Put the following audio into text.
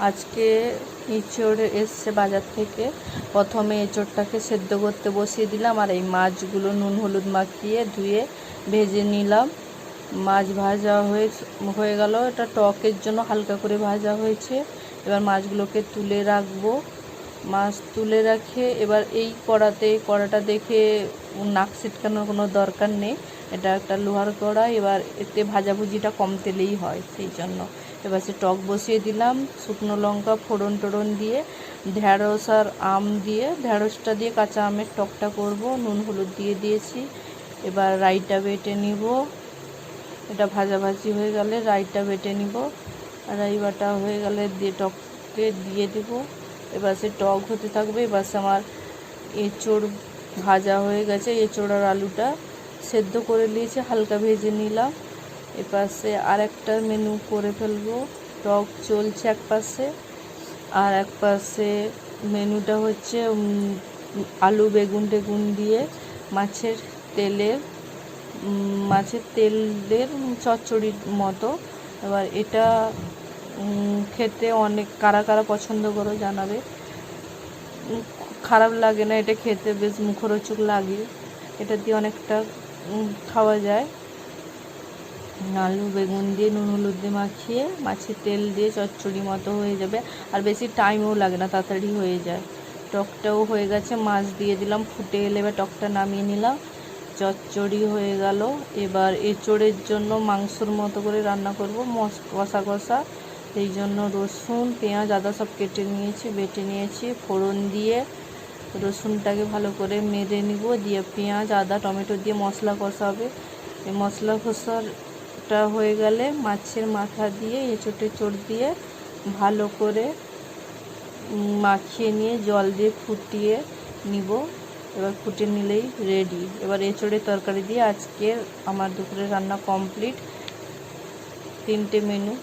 আজকে এঁচোড় এসছে বাজার থেকে। প্রথমে এঁচোড়টাকে সেদ্ধ করতে বসিয়ে দিলাম, আর এই মাছগুলো নুন হলুদ মাখিয়ে ধুয়ে ভেজে নিলাম। মাছ ভাজা হয়ে গেল। এটা টকের জন্য হালকা করে ভাজা হয়েছে। এবার মাছগুলোকে তুলে রাখবো। মাছ তুলে রাখে এবার এই কড়াটা দেখে নাক ছিটকানোর কোনো দরকার নেই। এটা একটা লোহার কড়া। এবার এতে ভাজাভুজিটা কম তেলেই হয়, সেই জন্য এবার সে টক বসিয়ে দিলাম। শুকনো লঙ্কা ফোড়ন টোড়ন দিয়ে ঢ্যাঁড়স আর আম দিয়ে, ঢ্যাঁড়সটা দিয়ে কাঁচা আমের টকটা করব। নুন হলুদ দিয়ে দিয়েছি। এবার রাইটা বেটে নিব। এটা ভাজাভাজি হয়ে গেলে রাইটা বেটে নিব। রাই বাটা হয়ে গেলে দিয়ে টককে দিয়ে দেব। এবার সে টক হতে থাকবে। এবার সে আমার এঁচোড় ভাজা হয়ে গেছে। এঁচোড় আর আলুটা সেদ্ধ করে নিয়েছি, হালকা ভেজে নিলাম। এপাশে আর একটা মেনু করে ফেলবো। টক চলছে এক পাশে, আর এক পাশে মেনুটা হচ্ছে আলু বেগুন টেগুন দিয়ে মাছের তেলের চচ্চড়ির মতো। এবার এটা খেতে অনেক কারা কারা পছন্দ করো জানাবে। খারাপ লাগে না, এটা খেতে বেশ মুখরোচক লাগে। এটা দিয়ে অনেকটা খাওয়া যায়। আলু বেগুন দিয়ে নুন হলুদ দিয়ে মাখিয়ে মাছের তেল দিয়ে চচ্চড়ি মতো হয়ে যাবে, আর বেশি টাইমও লাগে না, তাড়াতাড়ি হয়ে যায়। টকটাও হয়ে গেছে, মাছ দিয়ে দিলাম, ফুটে এলে এবার টকটা নামিয়ে নিলাম। চচ্চড়ি হয়ে গেল। এবার এঁচোড়ের জন্য মাংসর মতো করে রান্না করব, কষা কষা। সেই জন্য রসুন পেঁয়াজ আদা সব কেটে নিয়েছি, বেটে নিয়েছি। ফোড়ন দিয়ে রসুনটাকে ভালো করে মেরে নিব, দিয়ে পেঁয়াজ আদা টমেটো দিয়ে মশলা কষাবে। এই মশলা কষাটা হয়ে গেলে মাছের মাথা দিয়ে এঁচোড় দিয়ে ভালো করে মাখিয়ে নিয়ে জল দিয়ে ফুটিয়ে নিব। এবার ফুটিয়ে নিলেই রেডি। এবার এঁচোড়ের তরকারি দিয়ে আজকে আমার দুপুরের রান্না কমপ্লিট। 3টে মেনু।